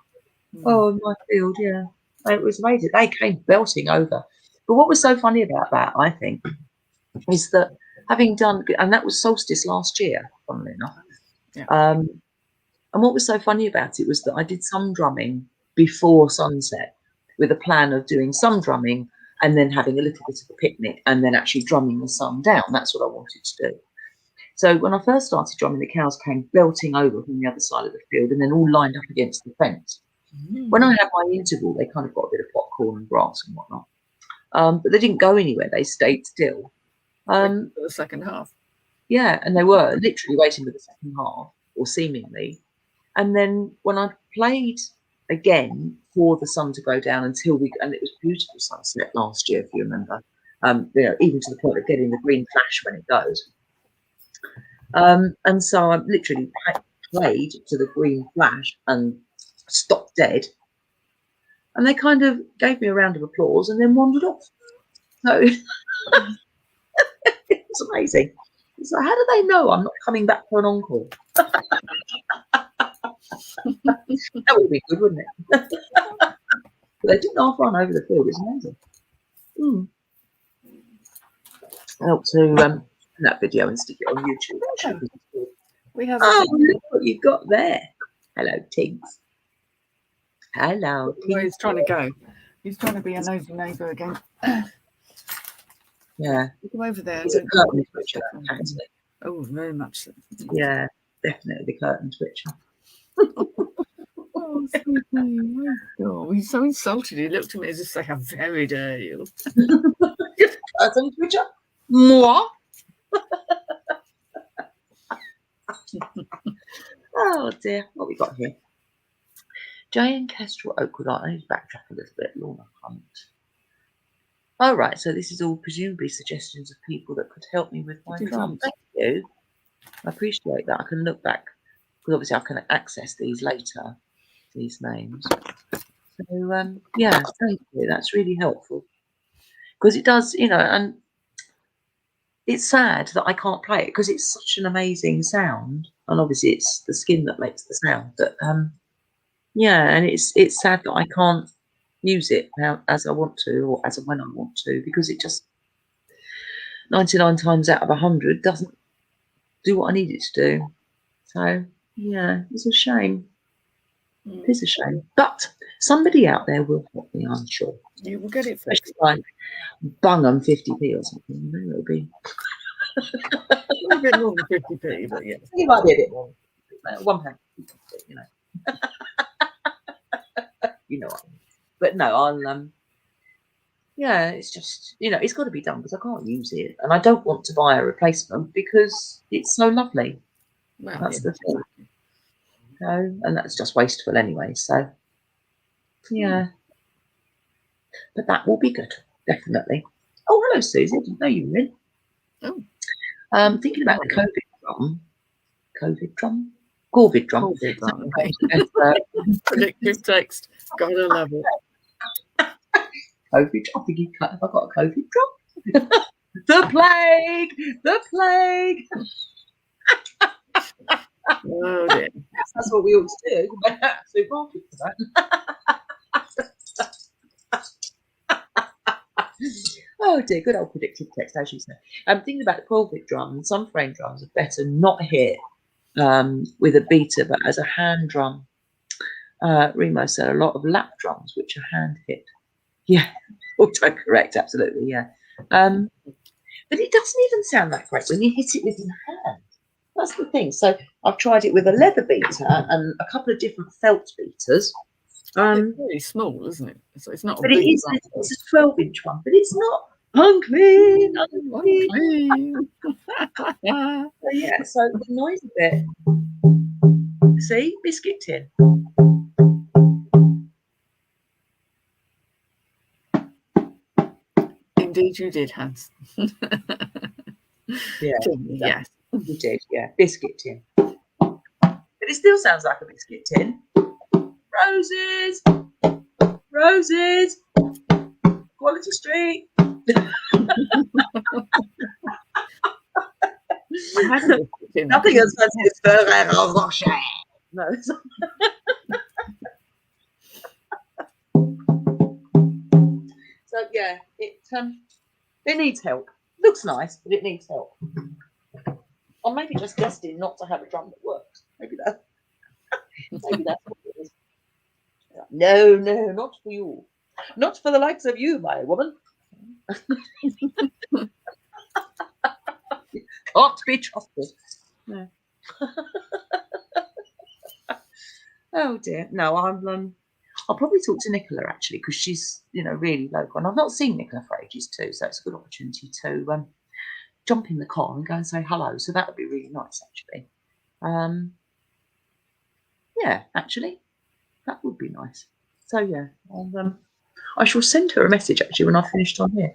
Oh, in my field, yeah. It was amazing. They came belting over. But what was so funny about that, I think, is that having done, and that was Solstice last year, funnily enough. Yeah. And what was so funny about it was that I did some drumming before sunset with a plan of doing some drumming and then having a little bit of a picnic and then actually drumming the sun down. That's what I wanted to do. So when I first started drumming, the cows came belting over from the other side of the field and then all lined up against the fence. When I had my interval, they kind of got a bit of popcorn and grass and whatnot. But they didn't go anywhere. They stayed still. For the second half. Yeah, and they were literally waiting for the second half, or seemingly. And then when I played again for the sun to go down and it was beautiful sunset last year, if you remember, even to the point of getting the green flash when it goes. And so I literally played to the green flash and stopped dead. And they kind of gave me a round of applause and then wandered off. So it was amazing. So how do they know I'm not coming back for an encore? That would be good, wouldn't it? But they didn't half run over the field. It's amazing. I hope to that video and stick it on YouTube. We have look what you've got there. Hello, Tiggs. Hello. Where he's trying to go. He's trying to be a nosy neighbour again. Yeah. Go over there. He's a curtain switcher, isn't he? Oh, very much so. Yeah, definitely the curtain switcher. Oh, sweetie. Oh, he's so insulted. He looked at me as if to say, how very dare you. Curtain switcher? Moi? Oh dear, what we got here? Jay and Kestrel Oakwood. I need to backtrack a little bit. Lorna Hunt. Oh, right. So this is all presumably suggestions of people that could help me with my drum. Thank you. I appreciate that. I can look back because obviously I can access these later, these names. So, yeah, thank you. That's really helpful because it does, and it's sad that I can't play it because it's such an amazing sound. And obviously it's the skin that makes the sound. But, yeah, and it's sad that I can't use it now as I want to or as and when I want to because it just 99 times out of 100 doesn't do what I need it to do. So yeah, it's a shame. It is a shame, but somebody out there will help me, I'm sure. You will get it fixed. Like bung on 50p or something. It'll be a bit more than 50p, but yeah, it might be a bit more. £1, you know. You know what I mean. But no, I'll yeah, it's just it's got to be done because I can't use it, and I don't want to buy a replacement because it's so lovely. Well, that's the thing. and that's just wasteful anyway. So, yeah. But that will be good, definitely. Oh, hello, Susie. I didn't know you were in. Oh. Thinking about the COVID drum. Predictive text. Gotta love it. COVID drum. Have I got a COVID drum? The plague. Oh dear. That's what we ought to do. Supermarket for that. Oh dear, good old predictive text, as you say. I'm thinking about the 12-bit drum, and some frame drums are better not hit with a beater, but as a hand drum. Remo said a lot of lap drums, which are hand hit. Yeah, autocorrect, absolutely, yeah. But it doesn't even sound that great when you hit it with your hand. That's the thing. So I've tried it with a leather beater and a couple of different felt beaters. It's really small, isn't it? So it's not a but big it's a 12-inch one, but it's not unclean. So yeah, so the noise of it. See, biscuit tin. Indeed, you did, Hans. Yeah, yes, you did. Yeah, biscuit tin. But it still sounds like a biscuit tin. Roses, Quality Street. Nothing as fancy as Ferrero Rocher. No. So yeah, it needs help. Looks nice, but it needs help. Or maybe just destined not to have a drum that works. Maybe that's what it is. No, not for you. Not for the likes of you, my woman. Can't be trusted. No. Oh dear. No, I'll probably talk to Nicola actually, because she's really local, and I've not seen Nicola for ages too, so it's a good opportunity to jump in the car and go and say hello. So that would be really nice actually. Yeah, actually, that would be nice. So yeah, I shall send her a message actually when I've finished on here.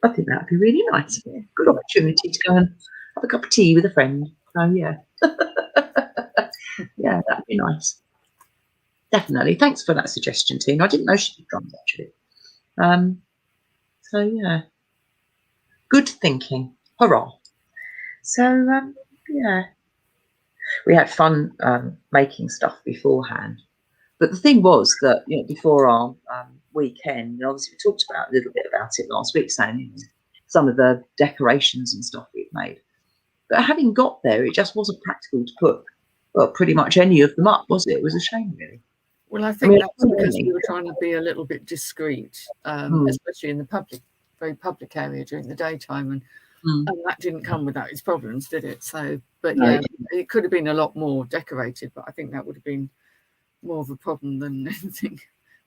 I think that would be really nice. Yeah. Good opportunity to go and have a cup of tea with a friend. So yeah. Yeah, that'd be nice. Definitely. Thanks for that suggestion, Tina. I didn't know she did drums actually. So yeah. Good thinking. Hurrah. So yeah. We had fun making stuff beforehand. But the thing was that before our weekend, obviously we talked a little bit about it last week, saying some of the decorations and stuff we'd made. But having got there, it just wasn't practical to put pretty much any of them up, was it? It was a shame, really. Well, I think that's because we were trying to be a little bit discreet, especially in the very public area during the daytime, and that didn't come without its problems, did it? So, but yeah, it could have been a lot more decorated, but I think that would have been more of a problem than anything.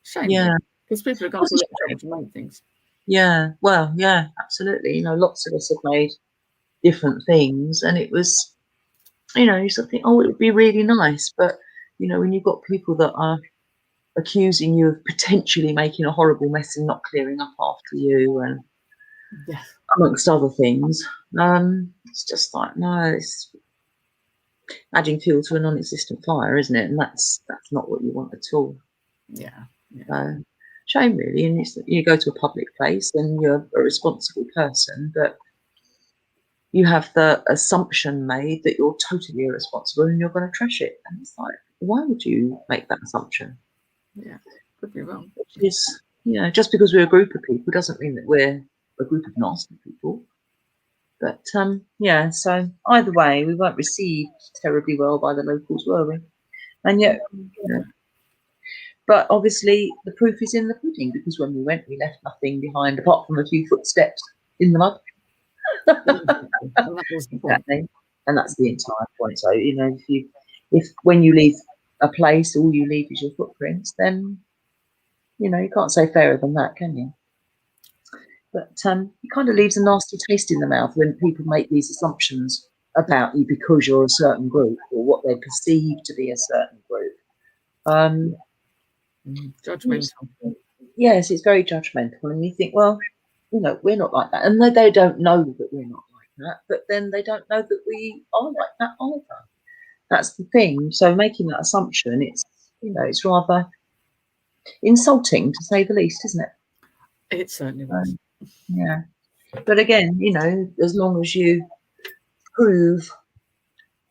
Shame, yeah, because people have gone to a lot of trouble to make things. Yeah, well, yeah, absolutely. Lots of us have made different things, and it was, you sort of think, oh, it would be really nice, but when you've got people that are accusing you of potentially making a horrible mess and not clearing up after you, and amongst other things, it's just like, no, it's adding fuel to a non-existent fire, isn't it? And that's not what you want at all. Yeah. Shame, really. And you go to a public place and you're a responsible person, but you have the assumption made that you're totally irresponsible and you're going to trash it. And it's like, why would you make that assumption? Yeah, could be wrong. Which is, just because we're a group of people doesn't mean that we're a group of nasty people. But yeah, so either way, we weren't received terribly well by the locals, were we? And yet, but obviously the proof is in the pudding, because when we went, we left nothing behind apart from a few footsteps in the mud. Exactly. And that's the entire point. So if when you leave a place, all you leave is your footprints, then you can't say fairer than that, can you? But it kind of leaves a nasty taste in the mouth when people make these assumptions about you because you're a certain group or what they perceive to be a certain group. Judgmental. Yes, it's very judgmental, and you think, well, we're not like that, and they don't know that we're not like that, but then they don't know that we are like that either. That's the thing. So making that assumption, it's rather insulting, to say the least, isn't it? It certainly was. Yeah. But again, as long as you prove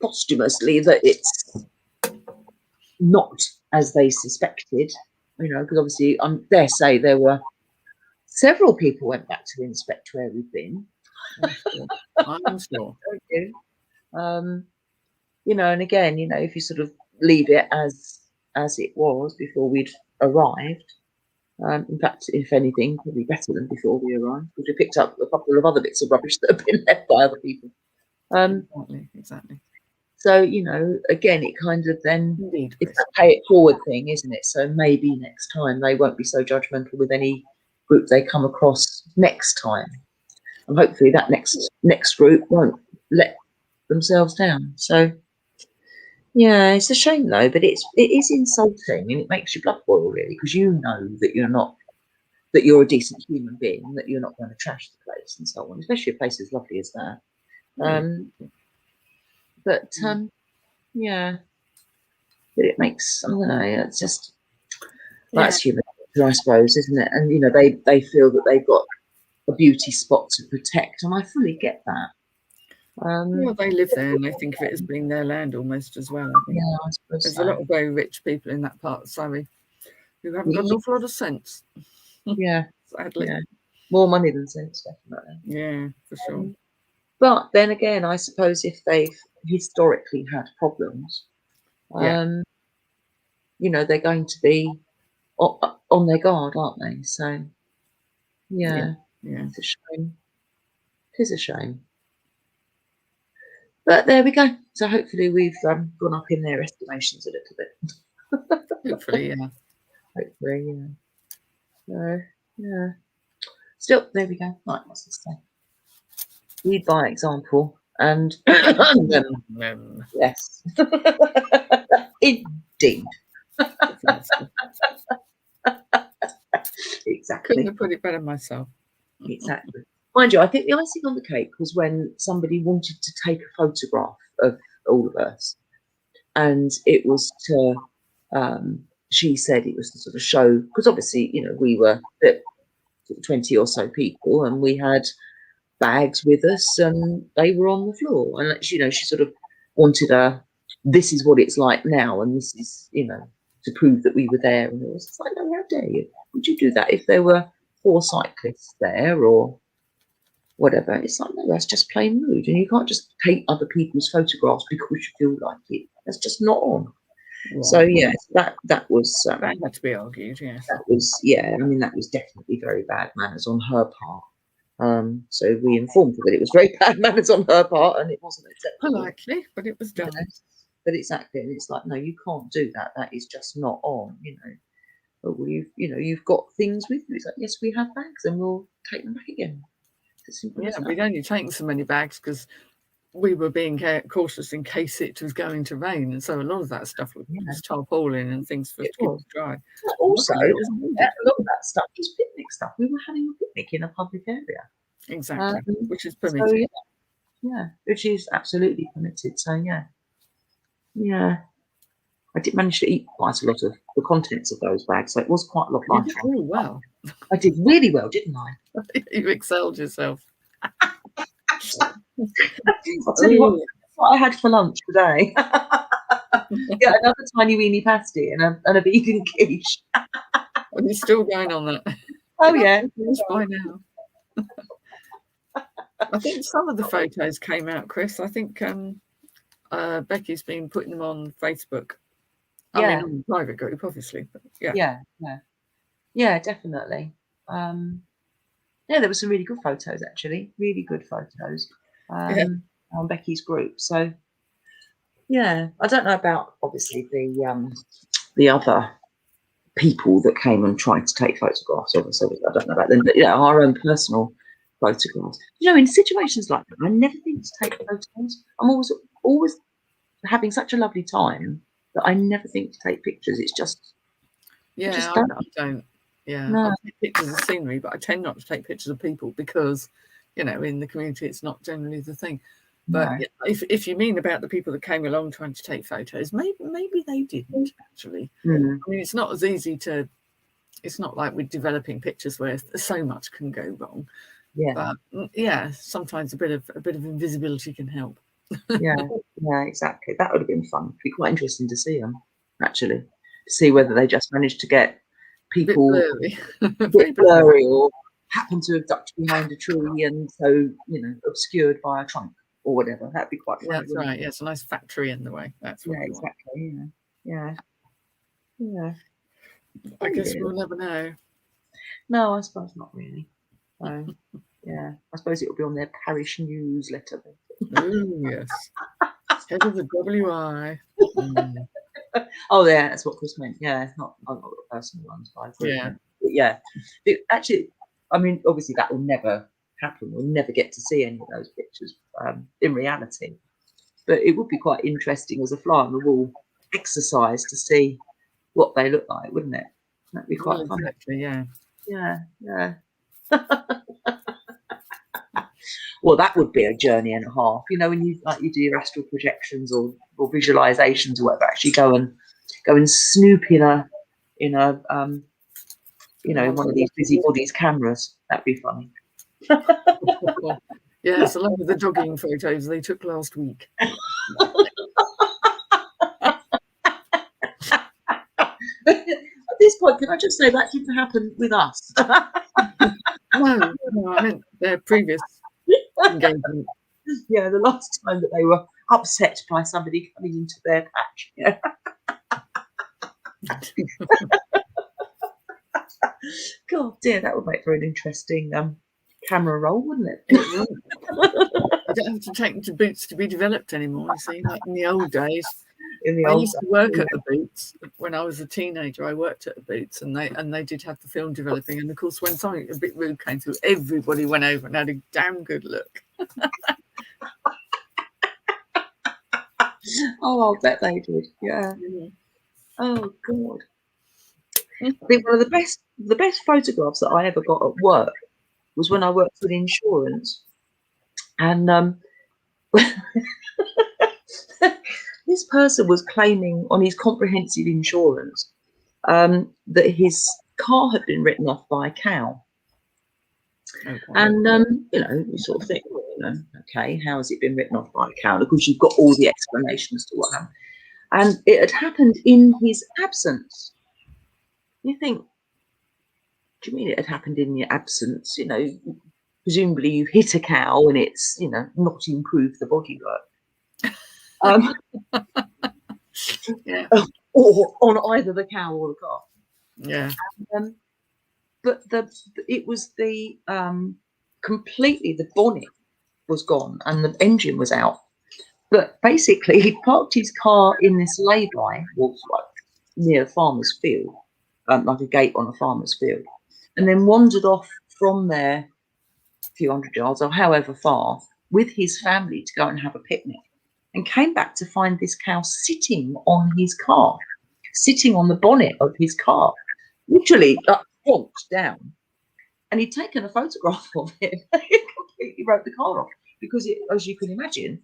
posthumously that it's not as they suspected, because obviously I dare say there were several people went back to inspect where we've been. I'm sure. And again, if you sort of leave it as it was before we'd arrived, in fact, if anything, probably better than before we arrived, because we picked up a couple of other bits of rubbish that have been left by other people. Exactly. So, again, it kind of then, it's a pay it forward thing, isn't it? So maybe next time they won't be so judgmental with any group they come across next time. And hopefully that next group won't let themselves down. So, yeah, it's a shame though, but it is insulting, and it makes your blood boil really, because that you're a decent human being, that you're not going to trash the place and so on, especially a place as lovely as that. Yeah, but it makes, I don't know, it's just, that's human nature, I suppose, isn't it? And they feel that they've got a beauty spot to protect, and I fully get that. Well, they live there and they think of it as being their land almost as well. I think. Yeah, I suppose there's a lot of very rich people in that part of Surrey who haven't got an awful lot of sense. Yeah, sadly. Yeah. More money than sense, definitely. Yeah, for sure. But then again, I suppose if they've historically had problems, they're going to be on their guard, aren't they? So, yeah. It's a shame. It is a shame. But there we go. So hopefully we've gone up in their estimations a little bit. Hopefully, yeah. Hopefully, yeah. Yeah. Still, there we go. Right, what's this say? Lead by example, and yes, indeed. Exactly. Couldn't have put it better myself. Exactly. Mind you, I think the icing on the cake was when somebody wanted to take a photograph of all of us, and it was to. She said it was to sort of show, because obviously, we were 20 or so people, and we had bags with us, and they were on the floor, and she sort of wanted this is what it's like now, and this is to prove that we were there. And it was like, no, how dare you? Would you do that if there were 4 cyclists there or whatever? It's like, no, that's just plain rude, and you can't just take other people's photographs because you feel like it. That's just not on. Right. So yes, that was that had to be argued. Yes, that was that was definitely very bad manners on her part. So we informed her that it was very bad manners on her part, and it wasn't acceptable. Politely, but it was done. But exactly, and it's like, no, you can't do that. That is just not on. But you've got things with you. It's like, yes, we have bags, and we'll take them back again. We'd only taken so many bags because we were being cautious in case it was going to rain, and so a lot of that stuff was tarpaulin and things for to keep it dry. But also, a lot of that stuff was picnic stuff. We were having a picnic in a public area. Exactly, which is permitted. So, which is absolutely permitted. So yeah. I did manage to eat quite a lot of the contents of those bags, so it was quite a lot of fun. You did really well. I did really well, didn't I? You excelled yourself. I'll tell you what I had for lunch today. Another tiny weeny pasty and a vegan quiche. Well, you're still going on that. Oh yeah, it's by now. I think some of the photos came out, Chris. I think Becky's been putting them on Facebook. I mean, on the private group, obviously. But yeah, definitely. There were some really good photos, actually. Really good photos on Becky's group. So, I don't know about, obviously, the other people that came and tried to take photographs of us. I don't know about them. But, our own personal photographs. In situations like that, I never think to take photos. I'm always having such a lovely time that I never think to take pictures. It's just I don't. Yeah, No. I take pictures of scenery, but I tend not to take pictures of people because, in the community, it's not generally the thing. But No. if you mean about the people that came along trying to take photos, maybe they didn't actually. Mm. I mean, it's not as easy to. It's not like we're developing pictures where so much can go wrong. Yeah. But sometimes a bit of invisibility can help. Yeah, exactly. That would have been fun. It'd be quite interesting to see them, actually, to see whether they just managed to get people a bit blurry or happen to have ducked behind a tree and so, obscured by a trunk or whatever. That'd be quite fun. Yeah, that's right. Yeah, it's a nice fat tree in the way. That's what exactly. Yeah. I guess we'll never know. No, I suppose not really. So, yeah, I suppose it'll be on their parish newsletter. Oh, yes. Head of the WI. Oh, yeah, that's what Chris meant. Yeah, not the personal ones, but I agree. Yeah. But yeah. Actually, I mean, obviously that will never happen. We'll never get to see any of those pictures in reality. But it would be quite interesting as a fly on the wall exercise to see what they look like, wouldn't it? That'd be quite fun. Exactly, yeah. Yeah. Well, that would be a journey and a half. When you do your astral projections or visualizations or whatever, actually go and snoop in one of these busybodies cameras. That'd be funny. Yes, along with the jogging photos they took last week. At this point, can I just say that didn't happen with us? No, I meant their previous engagement. Yeah, the last time that they were upset by somebody coming into their patch. Yeah. God dear, that would make for an interesting camera roll, wouldn't it? You don't have to take to Boots to be developed anymore, you see, like in the old days. I used to work at the Boots when I was a teenager. I worked at the Boots, and they did have the film developing. And of course, when something a bit rude came through, everybody went over and had a damn good look. Oh, I bet they did. Yeah. Oh God. I think one of the best photographs that I ever got at work was when I worked in insurance, and this person was claiming on his comprehensive insurance that his car had been written off by a cow. Okay. And you sort of think, okay, how has it been written off by a cow? And of course, you've got all the explanations to what happened, and it had happened in his absence. You think, do you mean it had happened in your absence? Presumably you hit a cow and it's not improved the bodywork. Yeah. Or on either the cow or the car. Yeah. But it was the completely, the bonnet was gone and the engine was out. But basically he parked his car in this lay-by, like near a farmer's field, like a gate on a farmer's field, and then wandered off from there a few hundred yards or however far with his family to go and have a picnic, and came back to find this cow sitting on his car, sitting on the bonnet of his car, literally plonked down. And he'd taken a photograph of it. He completely wrote the car off because it, as you can imagine,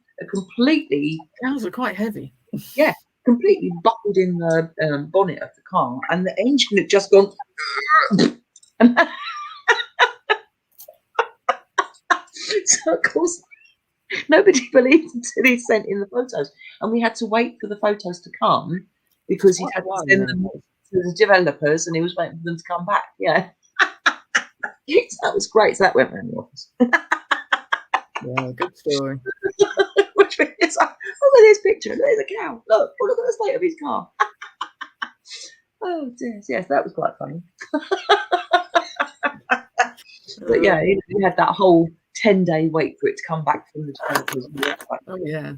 cows are quite heavy. Yeah, completely buckled in the bonnet of the car, and the engine had just gone. So of course nobody believed until he sent in the photos, and we had to wait for the photos to come because he had to send them to the developers, and he was waiting for them to come back. Yeah. That was great. So that went around the office. Yeah, good story. Which is like, look at this picture. There's a cow. Look at the state of his car. Oh dear. Yes, that was quite funny. But yeah, he had that whole 10-day wait for it to come back from the developers. Oh yeah.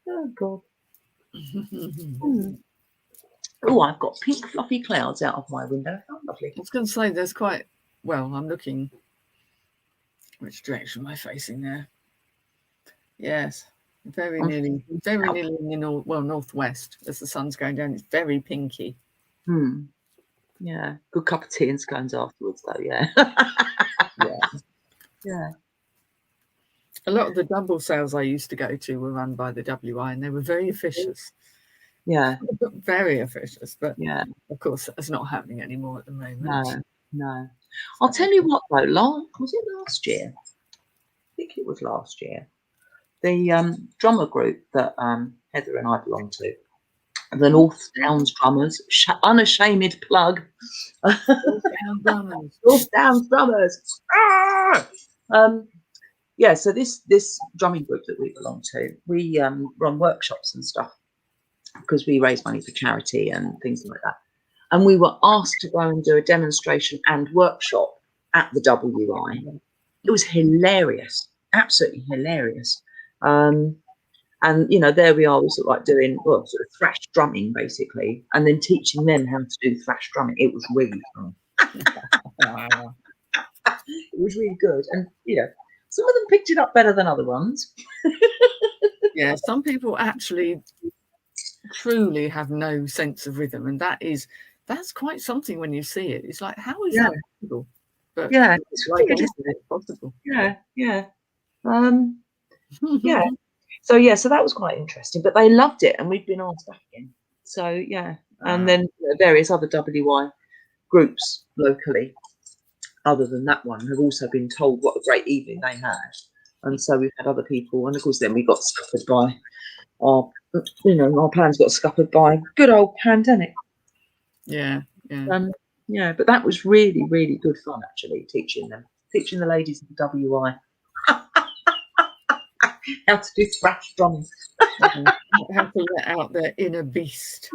Oh God. Oh, I've got pink fluffy clouds out of my window. How lovely. I was going to say there's quite well, I'm looking. Which direction am I facing there? Yes, very nearly in the northwest as the sun's going down. It's very pinky. Yeah, good cup of tea and scones afterwards, though. Yeah. Yeah. A lot of the double sales I used to go to were run by the WI, and they were very officious. Yeah. Very officious, but yeah, of course that's not happening anymore at the moment. No. I'll tell you what, though. Was it last year? I think it was last year. The drummer group that Heather and I belong to, the North Downs Drummers, unashamed plug. North Downs Drummers. Yeah, so this drumming group that we belong to, we run workshops and stuff because we raise money for charity and things like that. And we were asked to go and do a demonstration and workshop at the WI. It was hilarious, absolutely hilarious. And there we are, we're sort of like doing sort of thrash drumming basically, and then teaching them how to do thrash drumming. It was really fun. It was really good, and some of them picked it up better than other ones. Yeah, some people actually truly have no sense of rhythm, and that's quite something when you see it. It's like, how is that possible? But it's like weird, isn't it? Possible. Yeah. So that was quite interesting, but they loved it, and we've been asked back again. So and then various other WI groups locally, other than that one, have also been told what a great evening they had, and so we've had other people, and of course then we got scuppered by our plans got scuppered by good old pandemic. Yeah. But that was really, really good fun actually, teaching the ladies of the WI how to do thrash drumming. How to let out their inner beast.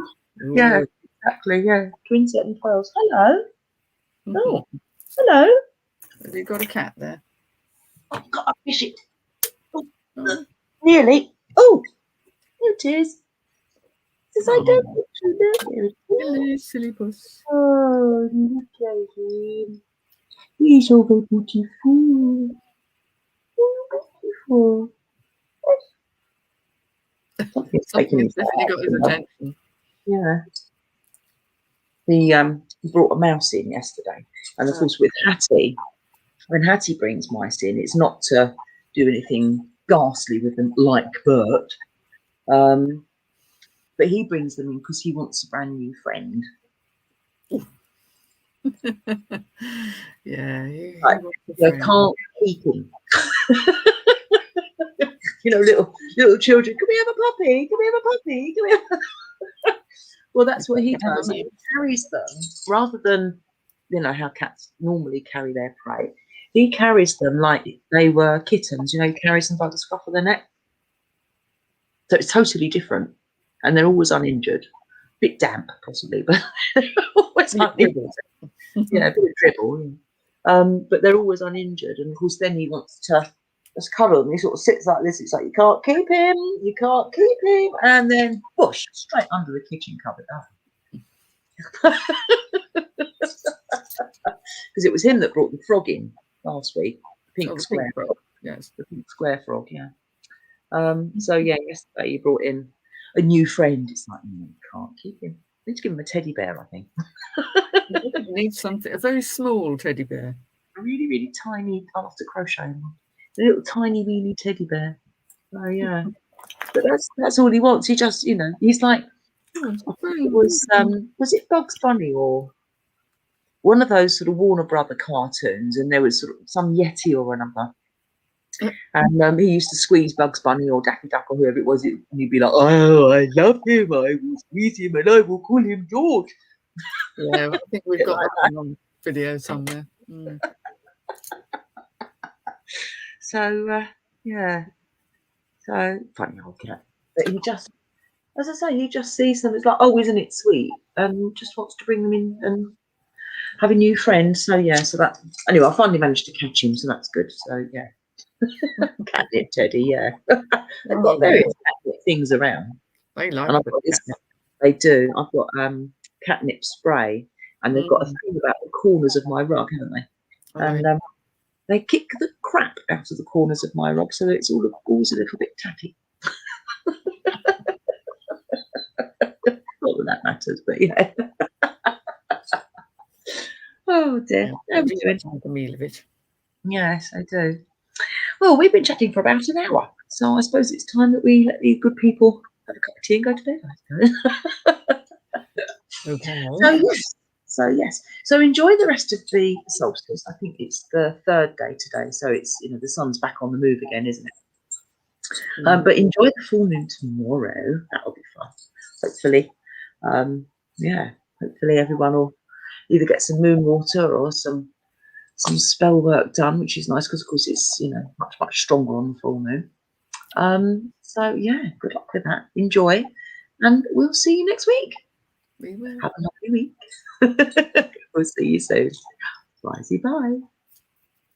Yeah, exactly. Yeah, twin set and 12s. Hello. Oh, hello. Have you got a cat there? I've got to fish it. Nearly. Oh, there it is. Since I don't put you there. Hello, silly puss. Oh, look at him. He's so very beautiful. Beautiful. Something's definitely got his attention. Yeah. He brought a mouse in yesterday, and of course with Hattie, when Hattie brings mice in, it's not to do anything ghastly with them like Bert, but he brings them in because he wants a brand new friend. Yeah, they can't keep him. Little children. Can we have a puppy? Can we have a puppy? Can we have... Well, that's what he does. He carries them rather than how cats normally carry their prey. He carries them like they were kittens. He carries them by the scruff of their neck. So it's totally different, and they're always uninjured. A bit damp, possibly, but they're always uninjured. Yeah, a bit of dribble. But they're always uninjured, and of course, then he wants to just cuddle them. He sort of sits like this. It's like, you can't keep him, and then whoosh, straight under the kitchen cupboard. Because it was him that brought the frog in last week. Pink square frog. Yes, the pink square frog. Yeah. Yesterday he brought in a new friend. It's like, you can't keep him. I need to give him a teddy bear, I think. He needs something, a very small teddy bear. A really, really tiny, I'll have to crochet one. A little tiny, weeny teddy bear. Oh, yeah. But that's all he wants. He just, he's like, it was it Bugs Bunny or one of those sort of Warner Brother cartoons, and there was sort of some Yeti or another. And he used to squeeze Bugs Bunny or Daffy Duck or whoever it was, and he'd be like, "Oh, I love him. I will squeeze him, and I will call him George." Yeah, I think we've got that on video somewhere. So so funny old cat. But he just, as I say, he just sees them. It's like, oh, isn't it sweet? And just wants to bring them in and have a new friend. So so that anyway, I finally managed to catch him, so that's good. So yeah. Catnip teddy, yeah. They've got various catnip things around. They like it. They do. I've got catnip spray, and they've got a thing about the corners of my rug, haven't they? and they kick the crap out of the corners of my rug, so that it's always a little bit tatty. Not that matters, but yeah. Oh dear. The meal of it. Yes, I do. Well, we've been chatting for about an hour, so I suppose it's time that we let these good people have a cup of tea and go to bed, I suppose. Okay. So enjoy the rest of the solstice. I think it's the third day today, so it's the sun's back on the move again, isn't it? But enjoy the full moon tomorrow. That'll be fun. Hopefully, hopefully everyone will either get some moon water or some spell work done, which is nice because of course it's much stronger on the full moon. So yeah, good luck with that. Enjoy, and we'll see you next week. We will. Have a lovely week. We'll see you soon. Bye.